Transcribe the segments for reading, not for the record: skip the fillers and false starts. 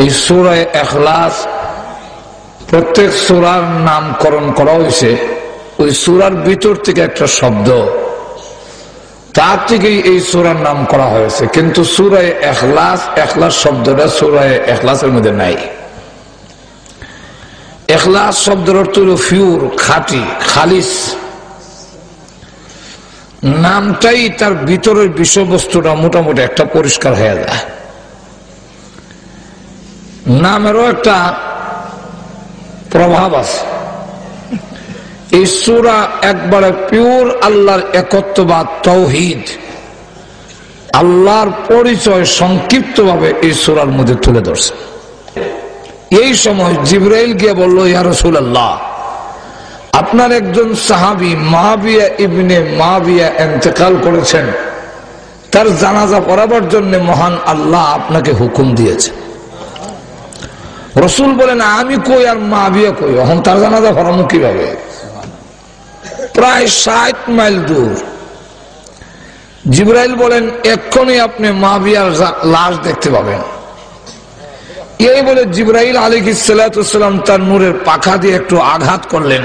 এই সূরা ইখলাস প্রত্যেক সূরার নামকরণ করা হয়েছে ওই সূরার ভিতর থেকে একটা শব্দ, তার থেকেই এই সূরার নাম করা হয়েছে। কিন্তু সূরা ইখলাস, ইখলাস শব্দটা সূরা ইখলাসের মধ্যে নাই। ইখলাস শব্দের অর্থ হলো পিওর, খাঁটি, খালিস। নামটাই তার ভিতরের বিষয়বস্তুটা মোটামুটি একটা পরিষ্কার হয়ে যায়। নামেরও একটা প্রভাব আছে। এই সূরা একবারে পিওর আল্লাহর একত্ববাদ, তাওহীদ, আল্লাহর পরিচয় সংক্ষিপ্তভাবে এই সূরার মধ্যে তুলে ধরছে। এই সময় জিবরাইল গিয়ে বলল, ইয়া রাসূলুল্লাহ, আপনার একজন সাহাবী মুআবিয়া ইবনে মুআবিয়া ইন্তেকাল করেছেন, তার জানাজা পড়াবার জন্য মহান আল্লাহ আপনাকে হুকুম দিয়েছে। রাসূল বলেন, আমি কই আর মুআবিয়া কই, এখন তার জানাজা পড়ানো কিভাবে? প্রায় 60 মাইল দূর। জিবরাইল বলেন, এক্ষুনি আপনি মুআবিয়ার লাশ দেখতে পাবেন। এই বলে জিবরাইল আলাইহিস সালাতু ওয়াস সালাম তার নূরের পাখা দিয়ে একটু আঘাত করলেন,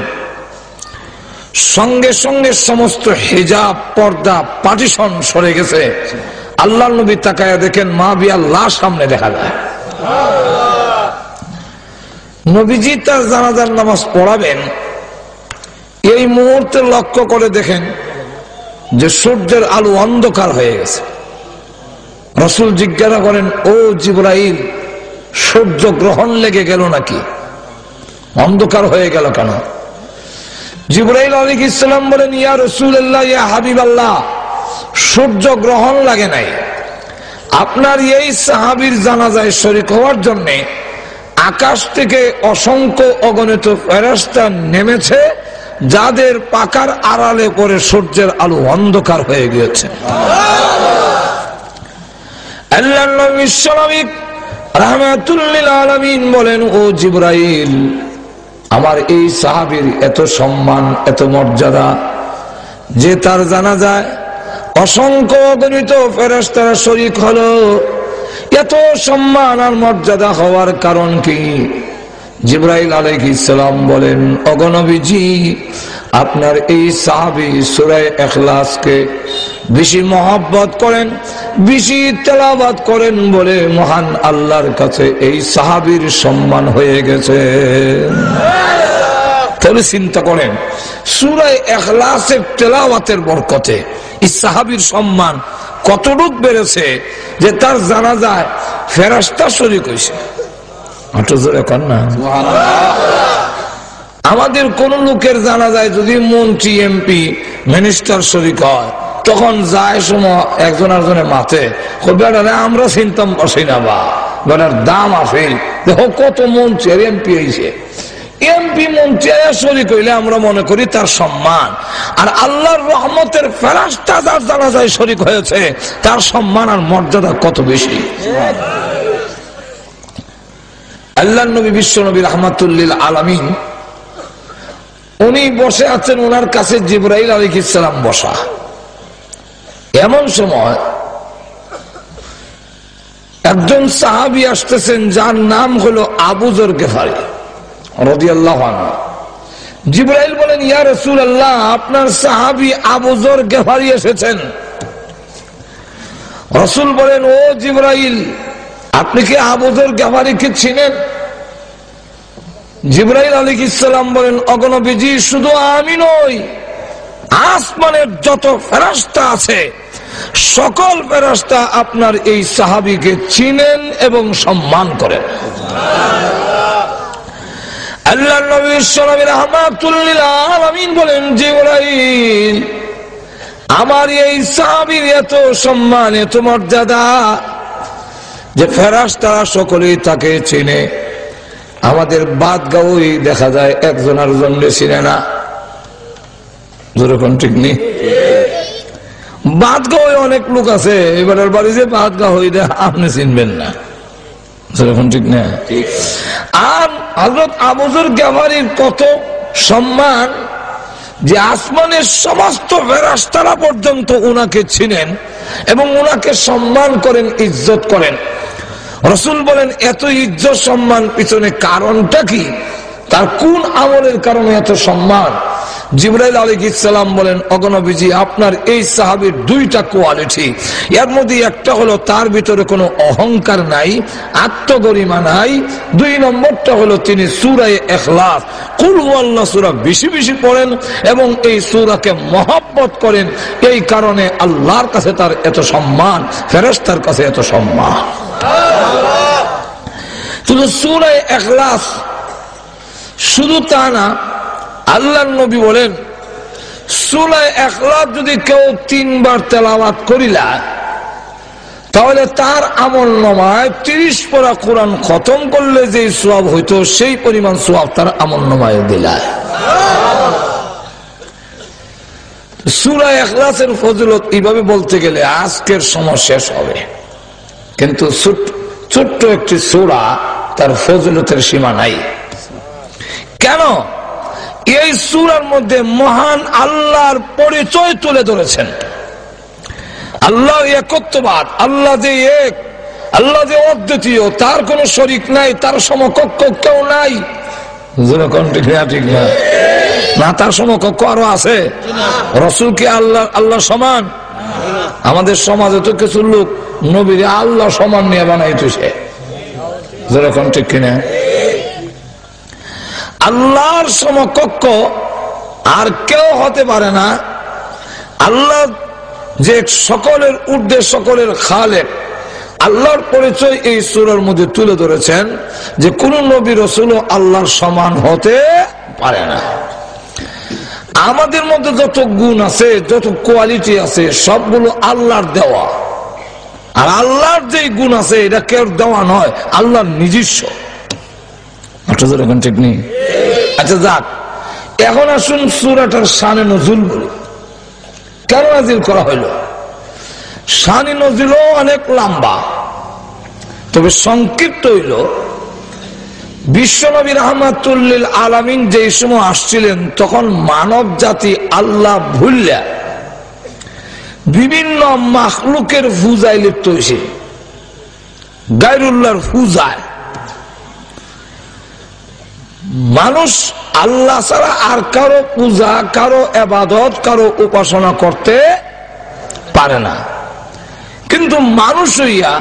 সঙ্গে সঙ্গে সমস্ত হিজাব, পর্দা, পার্টিশন সরে গেছে। আল্লাহর নবী তাকায়া দেখেন মুআবিয়ার লাশ সামনে দেখা যায়। নবীজি তার জানাজার নামাজ পড়াবেন, এই মুহূর্তে লক্ষ্য করে দেখেন যে সূর্যের আলো অন্ধকার হয়ে গেছে। রাসূল জিজ্ঞাসা করেন, ও জিবরাইল, সূর্য গ্রহণ লেগে গেল নাকি? অন্ধকার হয়ে গেল কেন? জিবরাইল আলাইহিস সালাম বলেন, ইয়া রাসূলুল্লাহ, ইয়া হাবিবাল্লাহ, সূর্য গ্রহণ লাগে নাই। আপনার এই সাহাবীর জানাজায় শরীক হওয়ার জন্য আকাশ থেকে অসংখ্য অগণিত ফেরেশতা নেমেছে, যাদের পাকার আড়ালে পড়ে সূর্যের আলো অন্ধকার হয়ে গিয়েছে। আল্লাহর নবী বিশ্বনবী রাহমাতুল লিল আলামিন বলেন, ও জিবরাইল, আমার এই সাহাবীর এত সম্মান, এত মর্যাদা, যে তার জানাজায় অসংখ্য অগণিত ফেরেশতারা শরীক হলো। এত সম্মান আর মর্যাদা হওয়ার কারণ কি? জিবরাইল আলাইহিস সালাম বলেন, ওগো নবীজি, আপনার এই সাহাবী সূরা ইখলাসকে বেশি মহব্বত করেন, বেশি তেলাওয়াত করেন বলে মহান আল্লাহর কাছে এই সাহাবীর সম্মান হয়ে গেছে। তাহলে চিন্তা করেন, সূরা ইখলাসের তেলাওয়াতের বরকতে এই সাহাবীর সম্মান কতটুকু বেড়েছে যে তার জানাজায় ফেরেশতা শরীক হয়েছে। আমাদের কোন লোকের জানাজায় যদি মন্ত্রী, এমপি, মিনিস্টার শরীক হয়, তখন যায় সময় একজন আরেকজনের মাথে, আমরা চিন্তাম পারছি না, বা বেটার দাম আছে, দেখো কত মন্ত্রী আর এমপি হয়েছে। এমপি মন্ত্রী শরীক হইলে আমরা মনে করি তার সম্মান, আর আল্লাহর রহমতের ফেরেশতা যার জানাজায় শরীক হয়েছে তার সম্মান আর মর্যাদা কত বেশি। আল্লাহর নবী বিশ্বনবী রাহমাতুল লিল আলামিন উনি বসে আছেন, ওনার কাছে জিবরাইল আলাইহিস সালাম বসা। এমন সময় একজন সাহাবী আসতেছেন, যার নাম হলো আবু যর গিফারী রাদিয়াল্লাহু আনহু। জিবরাইল বলেন, ইয়া রাসূলুল্লাহ, আপনার সাহাবী আবু যর গিফারী এসেছেন। রাসূল বলেন, ও জিবরাইল, আপনি কি আবু যর গিফারীকে চিনেন? জিবরাইল আলাইহিস সালাম বলেন, ওগো নবীজি, শুধু আমি নই, আসমানের যত ফেরেশতা আছে সকল ফেরেশতা আপনার এই সাহাবীকে চিনেন এবং সম্মান করেন। আল্লাহর নবী বিশ্বনবী রাহমাতুল লিল আলামিন বলেন, জিবরাইল, আমার এই সাহাবীর এত সম্মান, এত মর্যাদা যে ফেরেশতারা সকলেই তাকে চিনে। আমাদের বাদগাঁওই দেখা যায় একজন আরেকজনকে চিনে না, যেরকম ঠিক নেই। বাদগাঁওয়ে অনেক লোক আছে, এবারের বাড়ি যে বাদগাঁও হইলে আপনি চিনবেন না, যেরকম ঠিক না। আর হযরত আবু যর গিফারীর কত সম্মান যে আসমানের সমস্ত ফেরেশতারা পর্যন্ত উনাকে চিনেন এবং উনাকে সম্মান করেন, ইজ্জত করেন। রাসূল বলেন এত ইজ্জত সম্মান পিছনে কারণটা কি, তার কোন আমলের কারণে এত সম্মান? জিবরাইল আলাইহিস সালাম বলেন, ওগো নবীজি, আপনার এই সাহাবীর দুইটা কোয়ালিটি, এর মধ্যে একটা হলো তার ভিতরে কোনো অহংকার নাই, আত্মগরিমা নাই। দুই নম্বরটা হলো তিনি সূরা ইখলাস, কুল হুয়াল্লাহ সূরা বেশি বেশি পড়েন এবং এই সূরাকে মহব্বত করেন। এই কারণে আল্লাহর কাছে তার এত সম্মান, ফেরেশতার কাছে এত সম্মান। শুধু সূরা ইখলাস শুধু তা না, আল্লাহর নবী বলেন সূরা ইখলাস যদি কেউ 3 বার তেলাওয়াত করিলা তাহলে তার আমলনামায় 30 পারা কোরআন খতম করলে যে সওয়াব হইতো সেই পরিমাণ সওয়াব তার আমলনামায় দিলা। সূরা ইখলাসের ফজিলত এইভাবে বলতে গেলে আজকের সময় শেষ হবে, কিন্তু ছোট্ট একটি সূরা, তার ফজিলতের সীমা নাই। কেন? এই সূরার মধ্যে মহান আল্লাহর পরিচয় তুলে ধরেছেন। আল্লাহ একত্ববাদ, আল্লাহ যে এক, আল্লাহ যে অদ্বিতীয়, তার কোনো শরীক নাই, তার সমকক্ষ কেউ নাই। ঠিক না, তার সমকক্ষ আরো আছে? রাসূল কি আল্লাহ সমান? আমাদের সমাজে তো কিছু লোক নবীরে আল্লাহ সমান নিয়ে বানাইতেছে, যেরকম ঠিক কিনা? আল্লাহর সমকক্ষ আর কেউ হতে পারে না। আল্লাহ যে সকলের ঊর্ধ্বে, সকলের খালেক, আল্লাহর পরিচয় এই সূরার মধ্যে তুলে ধরেছেন যে কোন নবী রাসূলও আল্লাহর সমান হতে পারে না। আমাদের মধ্যে যত গুণ আছে, যত কোয়ালিটি আছে, সবগুলো আল্লাহর দেওয়া। আর আল্লাহর যে গুণ আছে এটা কেউ দেওয়া নয়, আল্লাহর নিজস্ব। ঠিক নেই? আচ্ছা যাক, এখন আসুন সূরাটার শানে নজুল বলি। কেন নাজিল করা হইল? শানে নজুলও অনেক লম্বা, তবে সংক্ষিপ্ত হইল। বিশ্বনবী রাহমাতুল লিল আলামিন যেই সময় আসছিলেন তখন মানব জাতি আল্লাহ ভুললা বিভিন্ন মাখলুকের পূজায় লিপ্ত হয়েছে, গায়রুল্লাহর পূজায়। মানুষ আল্লাহ ছাড়া আর কারো পূজা, কারো ইবাদত, কারো উপাসনা করতে পারে না। কিন্তু মানুষ হইয়া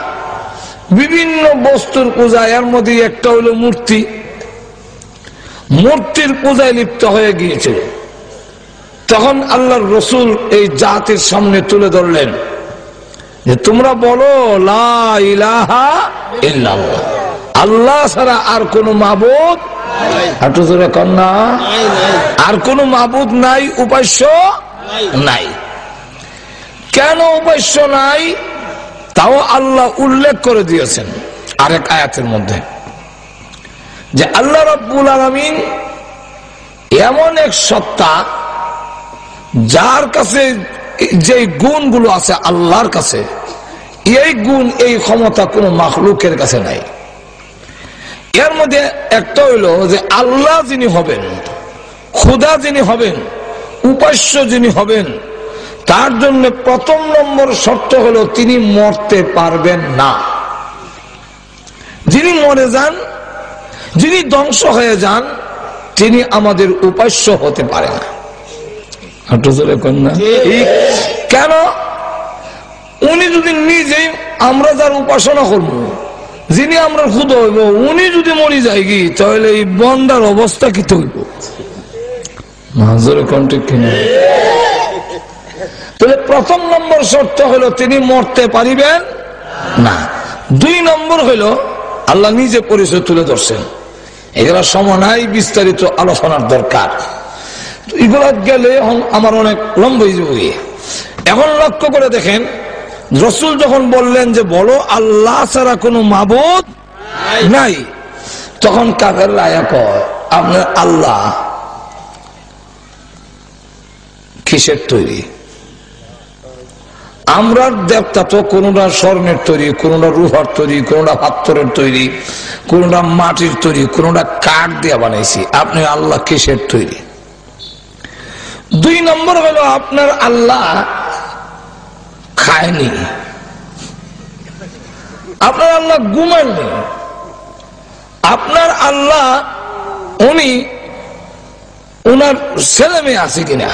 বিভিন্ন বস্তুর পূজা, এর মধ্যে একটা হইল মূর্তি, মূর্তির পূজায় লিপ্ত হয়ে গিয়েছিল। তখন আল্লাহর রাসূল এই জাতির সামনে তুলে ধরলেন যে তোমরা বলো লা ইলাহা ইল্লাল্লাহ, আল্লাহ ছাড়া আর কোন মাবুদ আর কোন মাবুদ নাই, উপাস্য নাই। কেন উপাস্য নাই তাও আল্লাহ উল্লেখ করে দিয়েছেন আরেক আয়াতের মধ্যে, যে আল্লাহ রাব্বুল আলামিন এমন এক সত্তা যার কাছে যে গুণগুলো আছে আল্লাহর কাছে, এই গুণ, এই ক্ষমতা কোন মাখলুকের কাছে নাই। এর মধ্যে একটা হইল যে আল্লাহ যিনি হবেন, খোদা যিনি হবেন, উপাস্য যিনি হবেন, তার জন্য প্রথম নম্বর শর্ত হলো তিনি মরতে পারবেন না। যিনি মরে যান, যিনি ধ্বংস হয়ে যান, তিনি আমাদের উপাস্য হতে পারে না। কেন? উনি যদি নিজেই, আমরা যার উপাসনা করবো, যিনি আমরা খুদা হইব, উনি যদি মরি যায় কি, তাহলে এই বন্দার অবস্থা কি হইব? তাহলে প্রথম নম্বর শর্ত হলো তিনি মরতে পারিবেন না। 2 নম্বর হইল আল্লাহ নিজে পরিচয় তুলে ধরছেন। এগুলা সময় নাই, বিস্তারিত আলোচনার দরকার। এগুলা গেলে আমার অনেক লম্বা হয়ে যাবে। এখন লক্ষ্য করে দেখেন, রাসূল যখন বললেন যে বলো আল্লাহ ছাড়া কোনো মাবুদ নাই, তখন কাফেররা আয়া কয় আপনার আল্লাহ কিসের তৈরি? আমরা দেবতা তো কোনটা স্বর্ণের তৈরি, কোনটা রূপার তৈরি, কোনটা পাথরের তৈরি, কোনটা মাটির তৈরি, কোনটা কাঠ দিয়ে বানাইছি। আপনি আল্লাহ কিসের তৈরি? 2 নম্বর হলো আপনার আল্লাহ খায়নি, আপনার আল্লাহ ঘুমাননি, আপনার আল্লাহ উনি ওনার ছেলে মেয়ে আছে কিনা,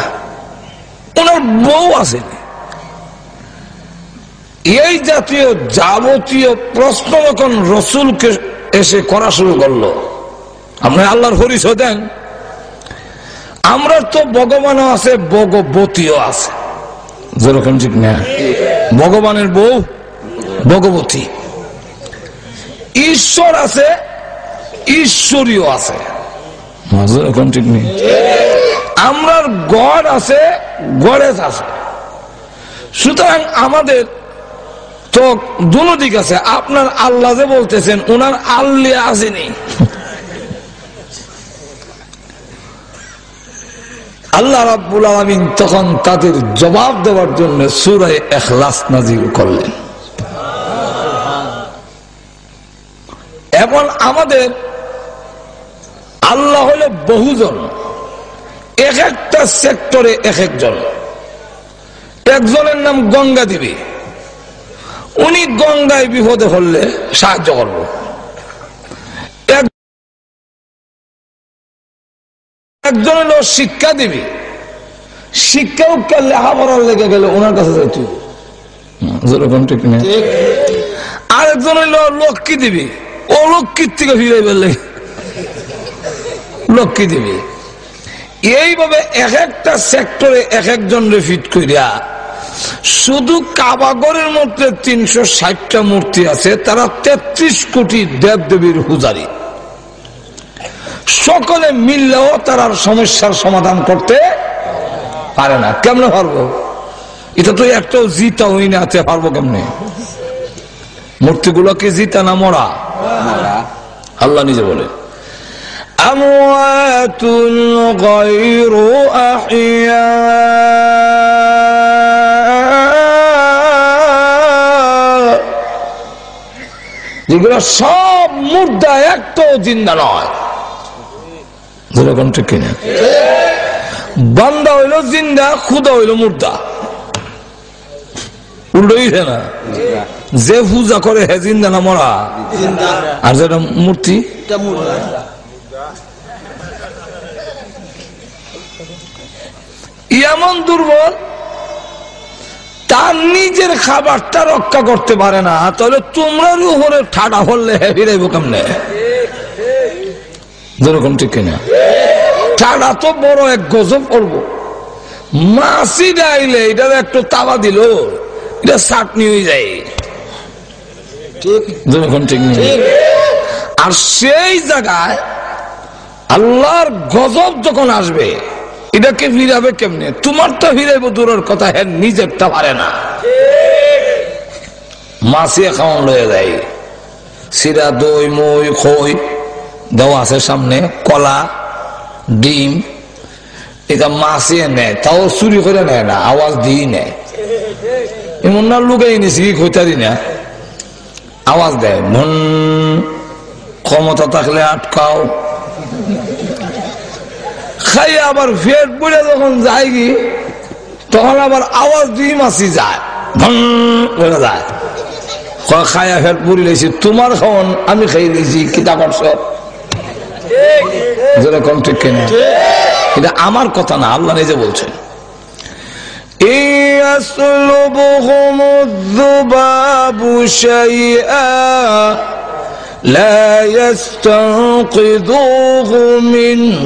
ওনার বউ আছে, এই জাতীয় যাবতীয় প্রশ্ন যখন রসুলকে এসে করা শুরু করলো, আপনি আল্লাহর পরিচয় দেন। আমরা তো ভগবানও আছে, ভগবতীও আছে, যেরকম ঠিক না? ভগবানের বউ ভগবতী, ঈশ্বর আছে, ঈশ্বরীয় আছে, যেরকম ঠিক নেই। আমরার গড আছে, গডেস আছে। সুতরাং আমাদের তো দুনো দিক আছে। আপনার আল্লাহ যে বলতেছেন, ওনার আল্লাহ আসেনি। আল্লাহ রাব্বুল আলামিন তখন তাদের জবাব দেওয়ার জন্য সূরা ইখলাস নাযিল করলেন। এখন আমাদের আল্লাহ হলো বহুজন, এক একটা সেক্টরে এক একজন। একজনের নাম গঙ্গা দেবী, উনি গঙ্গায় বিপদে হলে সাহায্য করব। একজন হলো শিক্ষা দেবী, শিক্ষাও লেখাপড়ার লেগে গেলে ওনার কাছে যাইতে। আরেকজন হলো লক্ষ্মী দেবী, ও লক্ষ্মীর থেকে ফিরে ফেললে লক্ষ্মী দেবী। এইভাবে এক একটা সেক্টরে এক একজন ফিট করিয়া, শুধু কাবাগরের মধ্যে 360টা মূর্তি আছে, তারা 33 কোটি দেব দেবীর পূজারী। সকলে মিললেও তারা সমস্যার সমাধান করতে পারে না। কেমনে পারবো? এটা তো একটাও জিতা হই না, আছে পারবো কেমনে? মূর্তিগুলো কি জিতা না মরা? আল্লাহ নিজে বলে আমওয়াতুন গায়রু আহিয়া, যেগুলো সব মুর্দা, একটাও জিন্দা নয়। যেরকম ঠিক কিনা? বান্দা হইল জিন্দা, খুদা হইল মুর্দা। উল্টোইছে না? যে পূজা করে হে জিন্দা না মরা? আর যেটা মূর্তি এমন দুর্বল, তার নিজের খাবারটা রক্ষা করতে পারে না, তাহলে তোমরার উপরে ঠাডা হলে ফিরাইব কেমনে? যেরকম ঠিক কিনা? ঠাডা তো বড় এক গজব করবো। মাছি ডাইলে এটা একটু তাওয়া দিল, এটা চাটনি হয়ে যায়। যেরকম ঠিক নেই। আর সেই জায়গায় আল্লাহর গজব যখন আসবে, এটাকে ফিরাবে কেমনে? তোমার তো ফিরাইব দূরের কথা, হ্যাঁ নিজেরটা পারে না। মাছিয়ে খাওয়ান লয়ে যায়, সিরা, দই, মই, খই দেওয়া আছে সামনে, কলা, ডিম, এটা মাছিয়ে নেয়, তাও চুরি করে নেয় না, আওয়াজ দিয়ে নেয়। এমন না লুকাই নিছি কি খৈতারি না, আওয়াজ দেয়, মন ক্ষমতা থাকলে আটকাও। খাই আবার ফেট পড়ে যখন যায় কি, তখন আবার আওয়াজ দিয়ে মাছি যায়, ভন করে যায়। খাইয়া ফেট পড়ি লেছি, তোমার খাওয়ান আমি খাই দিয়েছি, কিতা করছ? যেরকম ঠিক কিনা? এটা আমার কথা না, আল্লাহ নিজে বলছেন। يسلبهم الذباب شيئا لا يستنقذوه منه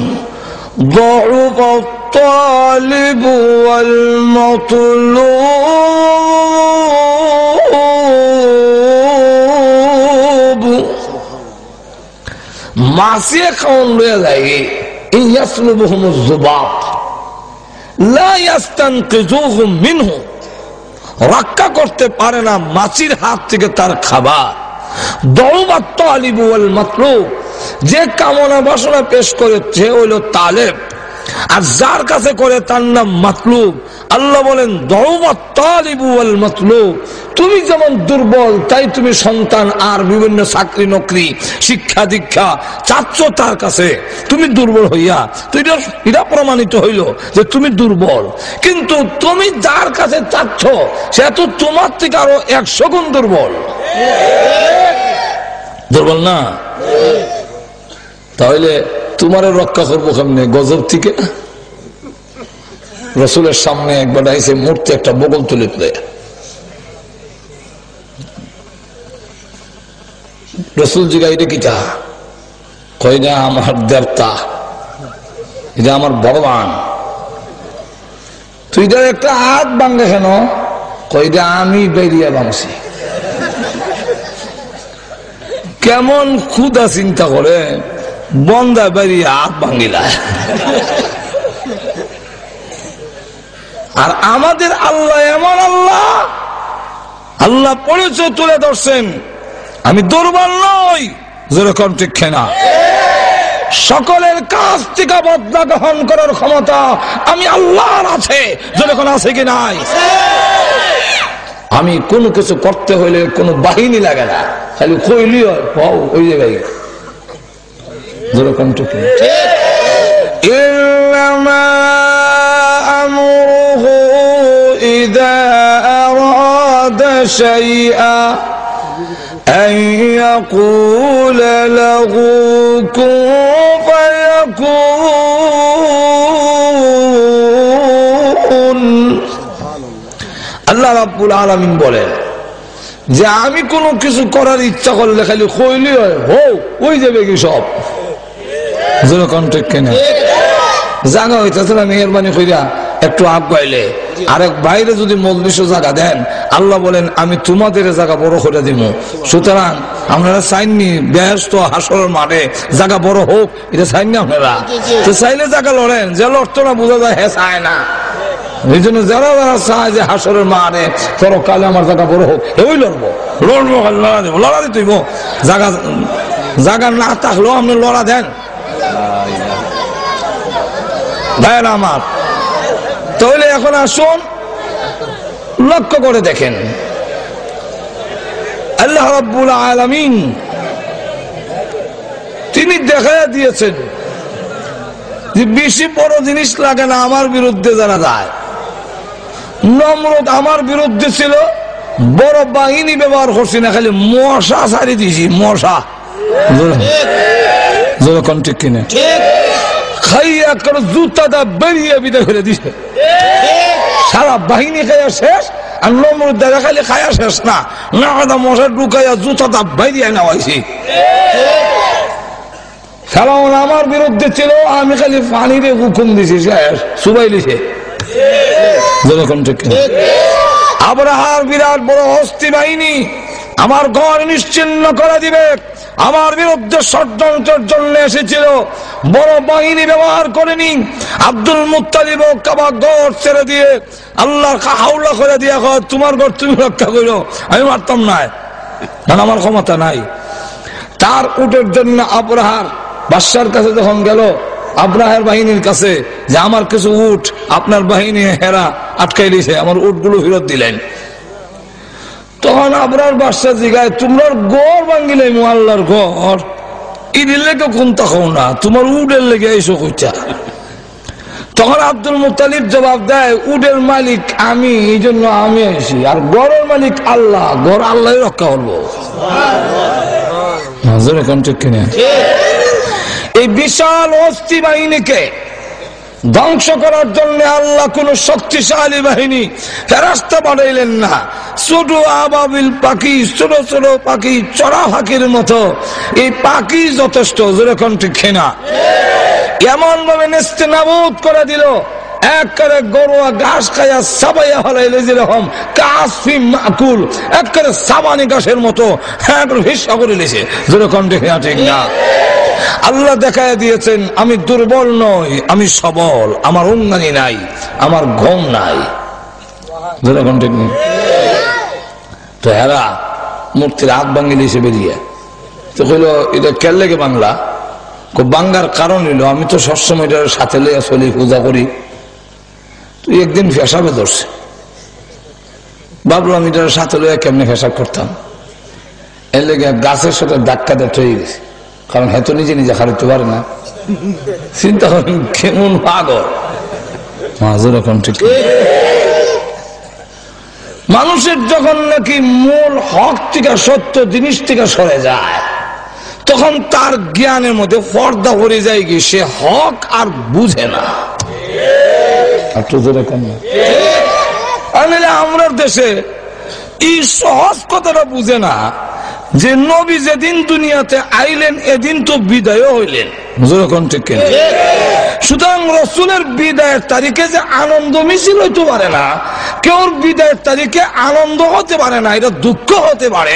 ضعف الطالب والمطلوب মাছিয়ে খাওয়ান লইয়া যায়। ইয়াসলুবুহুম যুবাব লা ইয়াস্তানকিযুহু মিনহু, রক্ষা করতে পারে না মাছির হাত থেকে তার খাবার। দউবাত তালিব ওয়াল মাতলুব, যে কামনা বাসনা পেশ করে সে হইল তালেব, আর যার কাছে করে তার নাম মাতলুব। আল্লাহ বলেন দাউমাত তালিবু ওয়াল মাতলুব, তুমি যেমন দুর্বল তাই তুমি সন্তান আর বিভিন্ন চাকরি নকরি শিক্ষা দীক্ষা চাচ্ছ তার কাছে, তুমি দুর্বল হইয়া তো এটা প্রমাণিত হইল যে তুমি দুর্বল। কিন্তু তুমি যার কাছে চাচ্ছ সে তো তোমার থেকে আরো 100 গুণ দুর্বল, দুর্বল না? তাহলে তোমার রক্ষা করবো কেমনে গজব থেকে? রসুলের সামনে একবার আইসে মূর্তি একটা বগল তুলে তুলে, রসুল জিগা এটা কিটা? কই না আমার দেবতা, এটা আমার ভগবান। তুই তার একটা হাত ভাঙে কেন? কইটা আমি বেরিয়ে ভাঙছি। কেমন ক্ষুদা চিন্তা করে বন্দা বেরিয়ে হাত ভাঙিলা। আর আমাদের আল্লাহ এমন আল্লাহ, আল্লাহ পরিচয় তুলে ধরছেন আমি দুর্বল নই, যেরকম ঠিক না। সকলের কাছ থেকে বদলা গ্রহণ করার ক্ষমতা আমি আল্লাহর আছে, যেরকম আছে কি নাই? আমি কোনো কিছু করতে হইলে কোনো বাহিনী লাগে না, খালি কইলি ওই জায়গায়, যেরকম ঠিক না। إذا أراد شيئا أن يقول له كن فيكون। আল্লাহ রাব্বুল আলামিন বলেন যে আমি কোনো কিছু করার ইচ্ছা করলে খালি কইলি হয় ওই যাবে কি সব, যেরকম ঠিক কিনা? জানা হইতেছে না মেহরবানি কইরা একটু আগাইলে আরেক বাইরে যদি মজলিসে জায়গা দেন, আল্লাহ বলেন আমি তোমাদের জায়গা বড় করে দিব। সুতরাং আপনারা চাইননি ব্যস্ত হাসরের মাঠে জায়গা বড় হোক, এটা চাইননি আপনারা? তো চাইলে জায়গা লড়েন, যে লড়তো না বোঝা যায় হ্যাঁ চায় না। এই জন্য যারা যারা চায় যে হাসরের মাঠে পরকালে আমার জায়গা বড় হোক, ওই লড়বো, লড়বো, লড়া দেবো, লড়া দিতেইব। জায়গা জায়গা না থাকলেও আপনি লড়া দেন ভাইয়েরা আমার। তাহলে এখন আসুন লক্ষ্য করে দেখেন, আল্লাহ রাব্বুল আলামিন তিনি দেখা দিয়েছেন যে বেশি বড় জিনিস লাগে না আমার বিরুদ্ধে যারা যায়। নমরুদ আমার বিরুদ্ধে ছিল, বড় বাহিনী ব্যবহার করছি না, খালি মশা ছাড়ি দিয়েছি, মশা, যেরকম ঠিক কিনা? খাইয়া করে জুতাটা বেরিয়ে বিদায় করে দিছে, সারা বাহিনী খাইয়া শেষ। আর নমরুদ দেখা খালি খাইয়া শেষ না, না মশা ঢুকাইয়া জুতাটা বেরিয়ে নেওয়াইছি। ফেরাউন আমার বিরুদ্ধে ছিল, আমি খালি পানিরে হুকুম দিছি, শেষ সুবাই লিছে, যেরকম ঠিক কিনা? আবরাহার বিরাট বড় হস্তি বাহিনী আমার ঘর নিশ্চিহ্ন করে দিবে, আমার বিরুদ্ধে ষড়যন্ত্রের জন্য এসেছিল, বড় বাহিনী ব্যবহার করেনি। আব্দুল মুত্তালিব কাবা ঘর ছেড়ে দিয়ে আল্লাহর হাওলা করে দিয়া তোমার ঘর তুমি রক্ষা করো, আমি মারতাম না, কারণ আমার ক্ষমতা নাই। তার উটের জন্য আবরাহার বাদশার কাছে যখন গেল, আবরাহার বাহিনীর কাছে, যে আমার কিছু উট আপনার বাহিনী হেরা আটকাই দিয়েছে, আমার উটগুলো ফেরত দিলেন। তখন আবরার বাদশা জিগায়, তোমরা গড় ভাঙ্গিলে আল্লাহর ঘর, ঈদের লেগে কোনটা খাও না, তোমার উটের লেগে এসো কইটা। তখন আব্দুল মুত্তালিব জবাব দেয়, উটের মালিক আমি, এই জন্য আমি আসি, আর গড়ের মালিক আল্লাহ, গড় আল্লাহ রক্ষা করবো। এই বিশাল অস্থি বাহিনীকে ধ্বংস করার জন্য আল্লাহ কোন শক্তিশালী বাহিনী ফেরেশতা পাঠাইলেন না, ছোট আবাবিল পাখি, ছোট ছোট পাখি, চড়া পাখির মতো এই পাখি যথেষ্ট, যেরকম ঠিক না? এমন ভাবে নেস্তেনাবুদ করে দিল, একবারে গরুয়া ঘাস খাইয়া সাবাইয়া হলাইলে যেরকম কাসফি মাকুল, একবারে সাবানি ঘাসের মতো হিসা করে লেছে, যেরকম ঠিক না? আল্লাহ দেখায় দিয়েছেন আমি দুর্বল নই, আমি সবল, আমার উঙ্গানি নাই, আমার ঘুম নাই, যেরকম ঠিক নেই। তো হেরা মূর্তির হাত ভাঙি দিয়েছে বেরিয়ে, তো কইল এটা কেন লেগে বাংলা? বাঙ্গার কারণ হইল আমি তো সবসময় এটার সাথে লইয়া চলি, পূজা করি, তুই একদিন পেশাবে ধরছে, ভাবলাম এটার সাথে লইয়া কেমনি পেশাব করতাম, এর লেগে গাছের সাথে ধাক্কা দিয়ে হয়ে গেছে, কারণ হেতো নিজে নিজে খারিতে পারে না। চিন্তা করেন কেমন পাগল মাজুর এখন। ঠিক মানুষের যখন নাকি মূল হক থেকে সত্য জিনিস থেকে সরে যায়, তখন তার জ্ঞানের মধ্যে পর্দা পড়ে যায়, কি সে হক আর বুঝে না। আমরা দেশে এই সহজ কথাটা বুঝে না যে নবী যেদিন দুনিয়াতে আইলেন এদিন তো বিদায় হইলেন। ঠিক কিনা? সুতরাং রসুলের বিদায়ের তারিখে যে আনন্দ মিছিল হইতে পারে না, কেউর বিদায়ের তারিখে আনন্দ হতে পারে না, এটা দুঃখ হতে পারে।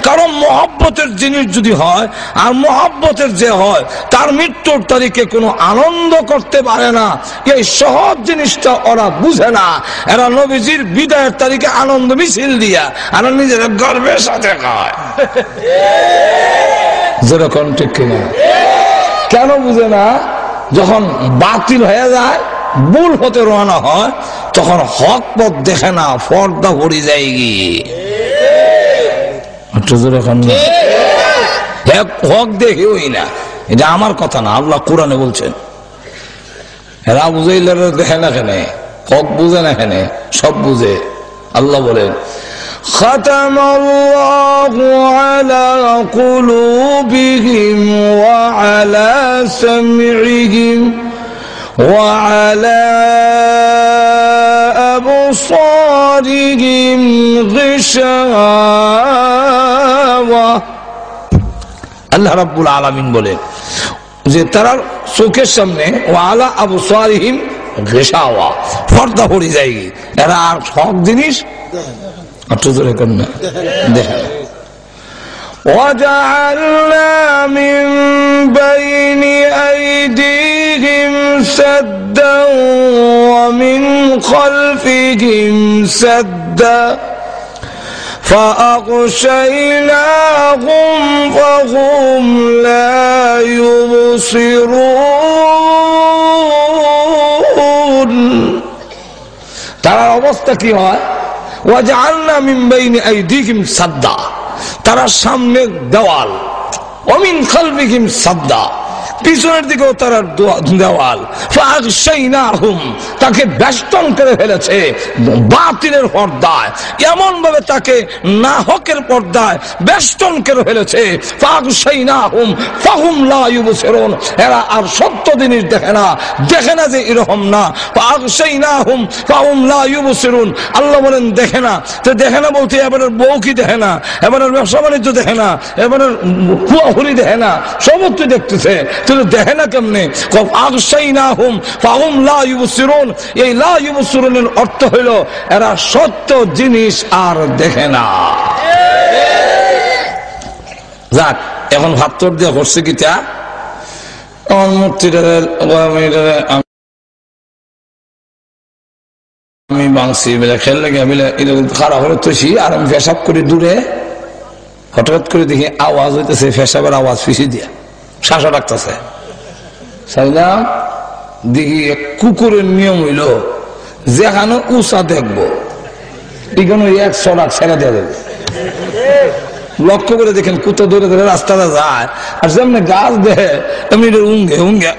কারণ মহব্বতের জিনিস যদি হয়, আর মহব্বতের যে হয় তার মৃত্যুর তারিখে কোনো আনন্দ করতে পারে না, এই সহজ জিনিসটা ওরা বুঝে না। এরা নবীজির বিদায়ের তারিখে আনন্দ মিছিল দিয়া আর নিজের গর্বের সাথে খায়। যেরকম ঠিক কিনা? কেন বুঝে না? যখন বাতিল হয়ে যায়, ভুল হতে রওনা হয়, তখন হক পথ দেখে না, পর্দা পড়ে যায়। হক দেখেই না, এটা আমার কথা না, আল্লাহ কোরআনে বলছেন। এরা বুঝাইলে দেখে না কেন? হক বুঝে না কেন? সব বুঝে। আল্লাহ বলেন ختم الله على قلوبهم وعلى سمعهم وعلى أبصارهم غشاوة। আল্লাহ রাব্বুল আলামিন বলেন যে তার চোখের সামনে ওয়ালা আবসারিহিম গিশাওয়া, পর্দা পড়ে যায়। এরা আর হক জিনিস وجعلنا من بين أيديهم سدا ومن خلفهم سدا فأغشيناهم فهم لا يبصرون। তার অবস্থা কি হয়? ওয়াজআলনা মিন বাইনি আইদিহিম সাদ্দা, তারা সামনে দেওয়াল, ওয়া মিন খালফিহিম সাদ্দা, পিছনের দিকেও তারা দেওয়াল। ফাগশাইনাহুম, তাকে বেষ্টন করে ফেলেছে বাতিলের পর্দায়, এমন ভাবে তাকে না হকের পর্দায় বেষ্টন করে ফেলেছে। ফাগশাইনাহুম ফাহুম লা ইউবসিরুন, এরা আর সত্য জিনিস দেখে না, দেখে না যে এরকম না। ফাগশাইনাহুম ফাহুম লা ইউবসিরুন, আল্লাহ বলেন দেখে না। তো দেখে না বলতে এবারের বউ কি দেখে না, এবারের ব্যবসা বাণিজ্য দেখে না, এবারের হুয়াহুরি দেখে না, সবত্ব দেখতেছে, দেখে না কেমনে? আগশাইনাহুম ফাহুম লা ইউবসিরুন, এই লা ইউবসিরুনের অর্থ হইল এরা সত্য জিনিস আর দেখে না। যাক, এখন ভাবতর দিয়ে করছে কি তা আমি বাংসি বেলা খেল লাগে বেলা এরকম খারাপ হলে তুই আর আমি পেশাব করি দূরে, হঠাৎ করে দেখি আওয়াজ হইতেছে, পেশাবের আওয়াজ পিছিয়ে দিয়া শ্বাসা ডাকতেছে। চাইলাম দেখি কুকুরের নিয়ম হইল যেখানে উষা দেখবো এখানে 100 লাখ ছেড়ে দেওয়া যাবে। লক্ষ্য করে দেখেন কুত্তা ধরে ধরে রাস্তাটা যায়, আর যেমনি গাছ দেয় এমনি উঙ্গে উঙ্গে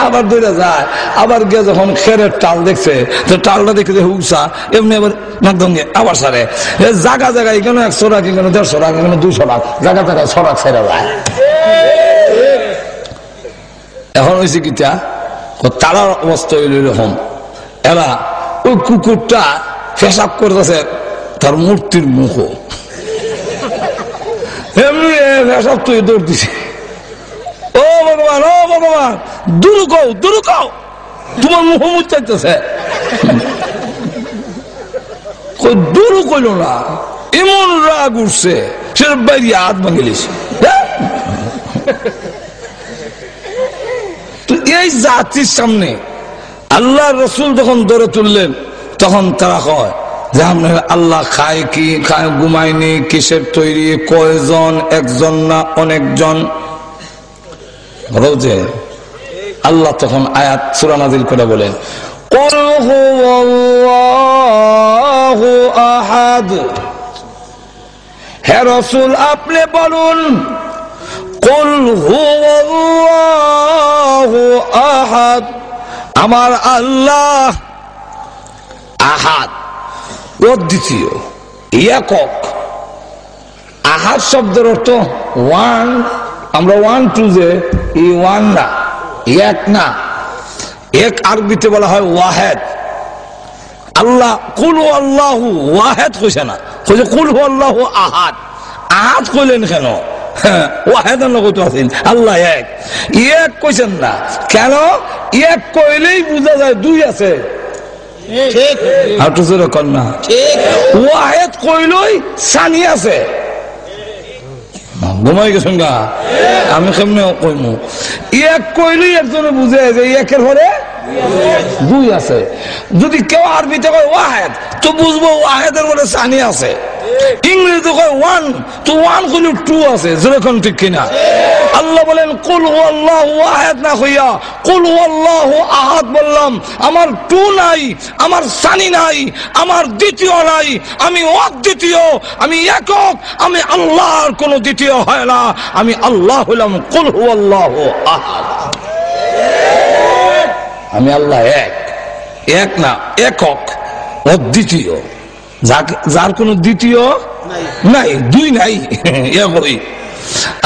আবার ধরে যায়। আবার গিয়ে যখন খেরের টাল দেখছে, তো টালটা দেখে উষা এমনি আবার মাধ্যমে আবার সারে। জায়গা জায়গায় এখানে 100 লাখ, এখানে 150 লাখ, এখানে 200 লাখ, জায়গা জায়গায় 100 লাখ ছেড়ে যায়। এখন হয়েছে কি তারার অবস্থা হইল এরকম, এরা ওই কুকুরটা পেশাব করতেছে তার মূর্তির মুখ, এমনি পেশাব তুই দৌড় দিছে। ও ভগবান, ও ভগবান, দূর কও, দূর কও, তোমার মুখ মুচাইতেছে। দূর কইল না, এমন রাগ উঠছে সে বাইরে হাত ভাঙিলিছে। এই জাতির সামনে আল্লাহ রসুল যখন ধরে তুললেন, তখন তারা কয় যে আল্লাহ খায় কি, খায় ঘুমায়নি, কিসের তৈরি, কয়জন, একজন না অনেকজন। আল্লাহ তখন আয়াত সূরা নাযিল করে বলেন কুল হুয়াল্লাহু আহাদ। হে রাসূল আপনি বলুন কুল হুয়াল্লাহু আহাদ, আমার আল্লাহ আহাদ, অদ্বিতীয়, একক। আহাদ শব্দের অর্থ ওয়ান। আমরা ওয়ান টু যে এই ওয়ান না, এক না, এক আরবিতে বলা হয় ওয়াহেদ। আল্লাহ কুল আল্লাহু ওয়াহেদ কইছে না, কইছে কুল আল্লাহু আহাদ। আহাদ কইলেন কেন? ওয়াহেদের লগত আছেন, আল্লাহ এক, এক কইছেন না কেন? এক কইলেই বোঝা যায় দুই আছে। ঠিক আউট জোরে কর না, ঠিক। ওয়াহেদ কইলই সানি আছে। ঘুমাই গেছেন গা, আমি কেমনে কইমু? এক কইলেই একজনে বুঝে যে একের পরে দুই আছে। যদি কেউ আরবিতে কয় ওয়াহেদ তো বুঝবো ওয়াহেদের পরে সানি আছে। ইংরেজিতে কয় ওয়ান তো ওয়ান কইলে টু আছে। যেরকম ঠিক কিনা? আল্লাহ বলেন কুল হুয়াল্লাহু আহাদ না কইয়া কুল হুয়াল্লাহু আহাদ বললাম। আমার টু নাই, আমার সানি নাই, আমার দ্বিতীয় নাই, আমি অদ্বিতীয়, আমি একক, আমি আল্লাহর কোনো দ্বিতীয় হয় না। আমি আল্লাহ হইলাম কুল হুয়াল্লাহু আহাদ। আমি আল্লাহ এক, এক না, একক, অদ্বিতীয়, যার কোন দ্বিতীয় নাই, দুই নাই, একই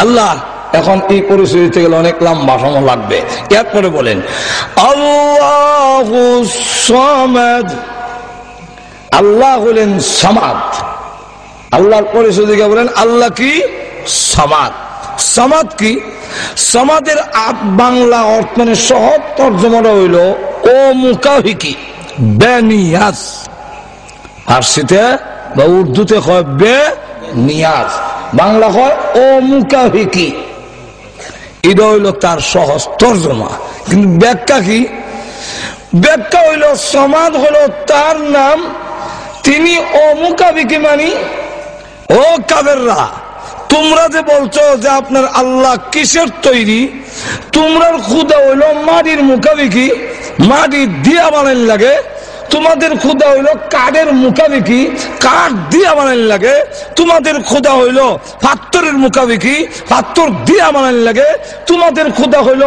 আল্লাহ। এখন এই পরিচয় দিতে গেলে অনেক লম্বা সময় লাগবে। এরপরে বলেন আল্লাহু সামাদ, আল্লাহ হলেন সামাদ। আল্লাহর পরিচয় দিকে বলেন আল্লাহ কি? সামাদ। সামাদ কি? সামাদের বাংলা অর্থ মানে সহজ তর্জমাটা হইল ও মুকাফিকি, বেনিয়াজ। ফার্সিতে বা উর্দুতে হয় বে নিয়াজ, বাংলা হয় ও মুকাফিকি। এটা হইল তার সহজ তর্জমা। কিন্তু ব্যাখ্যা কি? ব্যাখ্যা হইল সমাদ হলো তার নাম, তিনি ও মুকাফিকি মানি ও কাবেররা তোমরা যে বলছো যে আপনার আল্লাহ কিসের তৈরি, তোমরার খুদা হইল মাটির মুখাবিকি, মাটি দিয়া বানাইল লাগে। তোমাদের খুদা হইল কাঠের মুখাবিকি, কাঠ দিয়া বানাইল লাগে। তোমাদের খুদা হইল পাথরের মুখাবিকি, পাথর দিয়া বানাইল লাগে। তোমাদের খুদা হইল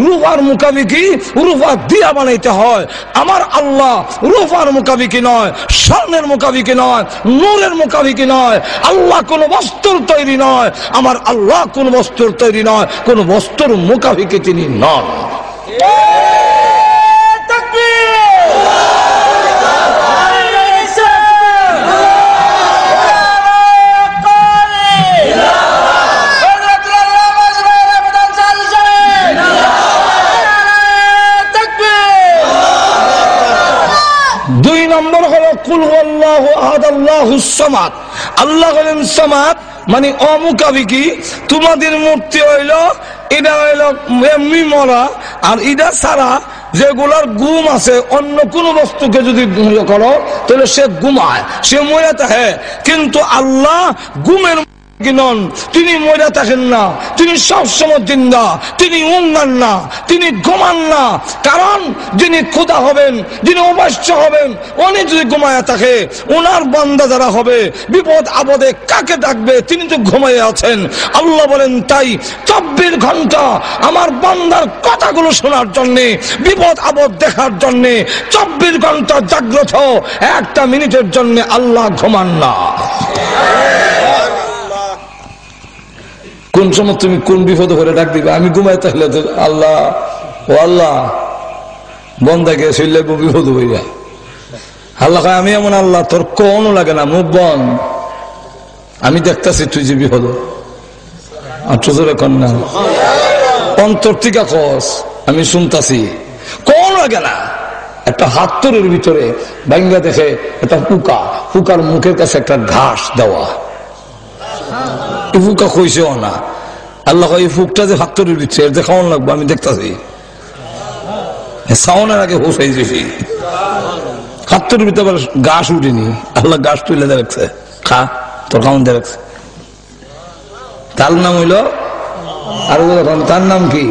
রূপার মুখাবিকি, রূপা দিয়া বানাইতে হয়। আমার আল্লাহ রূপার মুখাবিকি নয়, স্বর্ণের মুখাবিকি নয়, নূরের মুখাবিকি নয়। আল্লাহ কোন বস্তুর তৈরি নয়, আমার আল্লাহ কোন বস্তুর তৈরি নয়, কোন বস্তুর মুখাবিকি তিনি নন। দুই নম্বর হলো কুল হুয়াল্লাহু আহাদ আল্লাহুস সামাদ। আল্লাহ হলেন সামাদ মানে অমুখাবিকি। তোমাদের মূর্তি হইল এটা হইল এমনি মরা, আর এটা ছাড়া যেগুলার গুম আছে, অন্য কোন বস্তুকে যদি করো তাহলে সে গুমায়, সে মরে থাকে। কিন্তু আল্লাহ গুমের নন, তিনি মরে থাকেন না, তিনি সবসময় জিন্দা, তিনি উঙ্গান না, তিনি ঘুমান না। কারণ যিনি খোদা হবেন, যিনি অবশ্য হবেন, উনি যদি ঘুমায় থাকে, ওনার বান্দা যারা হবে বিপদ আপদে কাকে ডাকবে? তিনি তো ঘুমায় আছেন। আল্লাহ বলেন তাই 24 ঘন্টা আমার বান্দার কথাগুলো শোনার জন্যে, বিপদ আপদ দেখার জন্যে 24 ঘন্টা জাগ্রত, একটা মিনিটের জন্য আল্লাহ ঘুমান না। কোন সময় তুমি কোন বিপদ করে ডাক দিবে? আমি ঘুমাই তাহলে আল্লাহ ও আল্লাহ বন্দাকে শৈলে বিপদ হইয়া। আল্লাহ আমি এমন আল্লাহ তোর কোনো লাগে না, মুখ বন, আমি দেখতেছি তুই যে বিপদ। কন্যা অন্তর টিকা কস, আমি শুনতাছি, কোন লাগে না। একটা হাতরের ভিতরে ভাঙ্গা দেখে একটা পোকা, পোকার মুখের কাছে একটা ঘাস দেওয়া, ফুকা কইছেও না। আল্লাহ এই ফুকটা যে হাতরের ভিতরে দেখাও লাগবো, আমি দেখতেছি। সাউনের আগে হোসাই যেছি হাতরের ভিতরে ঘাস উঠিনি, আল্লাহ ঘাস তুলে দেখছে, খা তোর খাওয়ান দেখছে। তার নাম হইল, আর তার নাম কি?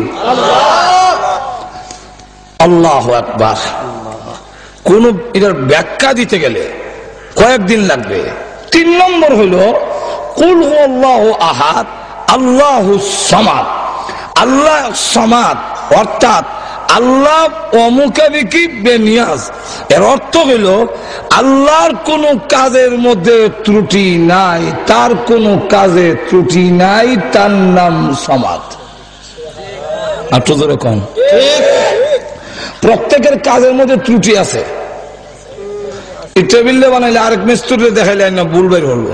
আল্লাহু আকবার। কোন এটার ব্যাখ্যা দিতে গেলে কয়েকদিন লাগবে। 3 নম্বর হলো কুল হুয়াল্লাহু আহাদ আল্লাহুস সামাদ। আল্লাহ সামাদ অর্থাৎ আল্লাহ অমুখাভিকি বেনিয়াজ। এর অর্থ হইল আল্লাহর কোন কাজের মধ্যে ত্রুটি নাই, তার কোন কাজে ত্রুটি নাই, তার নাম সামাদ। আর তো ধরে কন প্রত্যেকের কাজের মধ্যে ত্রুটি আছে। এই টেবিলে বানাইলে আরেক মিস্ত্রি দেখাইলে না ভুল বের হলো,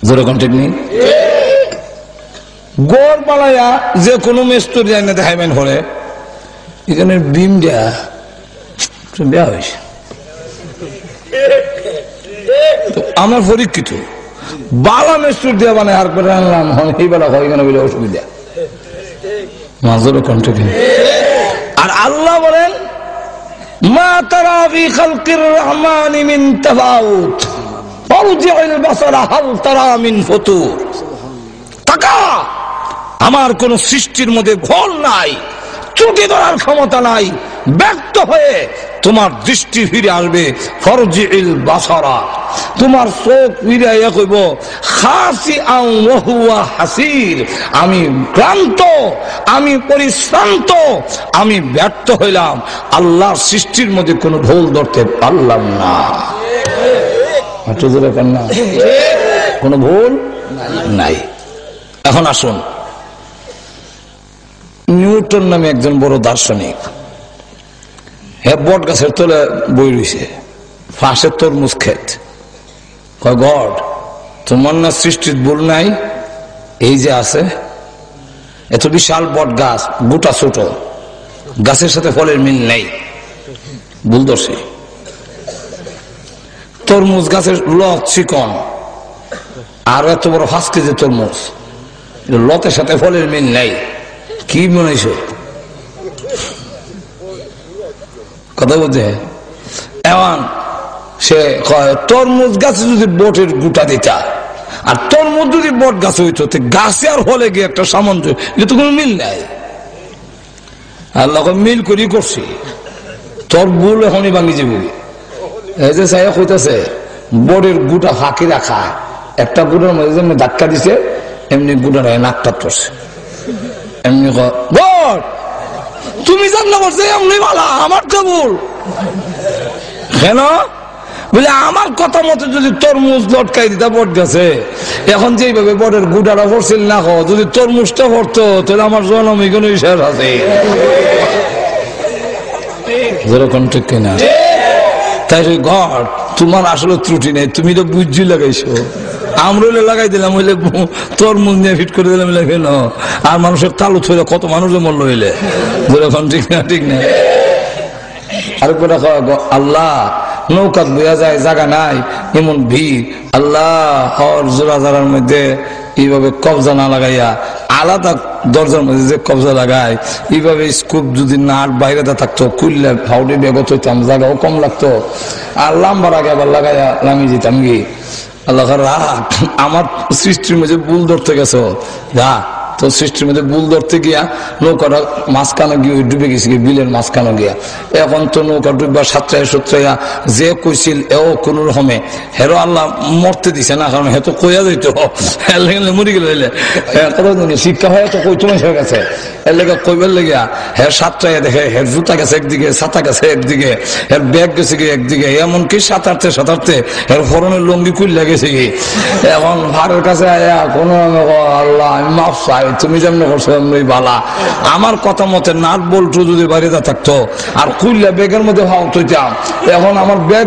যেরকম ঠিক নেই। গড় বানাইয়া যে কোনো মিস্ত্রি যাই না দেখাইবেন হলে এখানে বিম দেয়া দেয়া হয়েছে। আমার পরীক্ষিত বালা মিস্ত্রি দেওয়া বানায় আর করে আনলাম এই বেলা হয় কেন বলে অসুবিধা মাজেরও কণ্ঠ। আর আল্লাহ বলেন মা তারা ফি খালকির রহমানি মিন তাফাউত ফারজি'ল বাসারা হাল তারা মিন ফুতুর। তাকা, আমার কোন সৃষ্টির মধ্যে ভুল নাই, ত্রুটি ধরার ক্ষমতা নাই। ব্যক্ত হয়ে তোমার দৃষ্টি ফিরে আসবে। ফারজি'ল বাসারা, তোমার চোখ ফিরে কইব খাসিআন ওয়া হুয়া হাসির, আমি ক্লান্ত, আমি পরিশ্রান্ত, আমি ব্যর্থ হইলাম। আল্লাহর সৃষ্টির মধ্যে কোনো ভুল ধরতে পারলাম না। কোনো ভুল নাই। এখন আসুন, নিউটন নামে একজন বড় দার্শনিক, হ্যাঁ বট গাছের তলে বই রয়েছে, ফাঁসের তরমুজ ক্ষেত। কয় গড, তোমার না সৃষ্টির ভুল নাই? এই যে আছে এত বিশাল বট গাছ, গোটা ছোট, গাছের সাথে ফলের মিল নেই, ভুল দর্শী। তরমুজ গাছের লত চিকন, আর এত বড় 5 কেজি তরমুজ, লতের সাথে ফলের মিল নেই, কি মনে হয়েছে কথা বলতে? এমন সে তরমুজ গাছে যদি বটের গুটা দিতা আর তরমুজ যদি বট গাছ হইতো, গাছে আর ফলে গিয়ে একটা সামঞ্জস্য, এটা তো কোনো মিল নাই। আল্লাহ মিল করি করছি, তোর ভুল এখনই ভাঙি যাবি। এই যে সাহেব হইতেছে বটের গুটা ফাঁকি রাখা, একটা গুটার মধ্যে যেমনি ধাক্কা দিছে এমনি গুটার নাকটা পড়ছে। এমনি বট তুমি জানলা করছে এমনি ভালা, আমার তো ভুল কেন বলে আমার কথা মতো যদি তরমুজ লটকাই দিতা বট গেছে, এখন যেভাবে বটের গুটারা পড়ছিল না, যদি তরমুজটা পড়তো তাহলে আমার জন্ম এখানে শেষ আছে। যেরকম ঠিক কিনা? তাই ঘর তোমার আসলে ত্রুটি নেই, তুমি তো বুঝি লাগাইছো, আমরা লাগাই দিলাম, হইলে তরমুজ নিয়ে ফিট করে দিলাম কেন? আর মানুষের তালু থইলে কত মানুষের মূল্য হইলে, যেরকম ঠিক না ঠিক না? আরেকবার আল্লাহ নৌকা বোঝা যায় জায়গা নাই, এমন ভিড়, আল্লাহ হর জোড়া জোড়ার মধ্যে এইভাবে কবজা না লাগাইয়া আলাদা দরজার মধ্যে যে কবজা লাগায়, এইভাবে স্কুপ যদি নাট বাইরে থাকতো, খুললে ফাউডে বেগত হইতাম, জায়গাও কম লাগতো, আর লাম্বার আগে আবার লাগাইয়া নামিয়ে যেতাম গিয়ে। আল্লাহ রাখ, আমার সৃষ্টির মধ্যে ভুল ধরতে গেছো, যা তো সৃষ্টির মধ্যে ভুল ধরতে গিয়া নৌকাটা মাঝখানে গিয়ে ডুবে গেছে গিয়ে, বিলের মাঝখানে গিয়া। এখন তো নৌকা ডুববা সাতটায় সত্রাইয়া যে কইছিল এও কোন রকমে হেরো আল্লাহ মরতে দিছে না, কারণ হে তো কইয়া যাইতো মরি গেল, শিক্ষা হয়ে তো কই তোমার হয়ে গেছে, এর লেগে কইবার লেগিয়া হের সাতটায় দেখে হের জুতা গেছে একদিকে, ছাতা গেছে একদিকে, হের ব্যাগ গেছে গিয়ে একদিকে, এমনকি সাঁতারতে সাঁতারতে হের ফরনের লঙ্গি খুললে গেছে গিয়ে। এখন ভাড়ের কাছে আয়া কোন আল্লাহ আমি মাফ চাই, তুমি যেমন করছো এমনি বালা, আমার কথা মতে নাট বল্টু যদি বাড়িতে থাকতো আর খুললে ব্যাগের মধ্যে হাও তৈতাম, এখন আমার ব্যাগ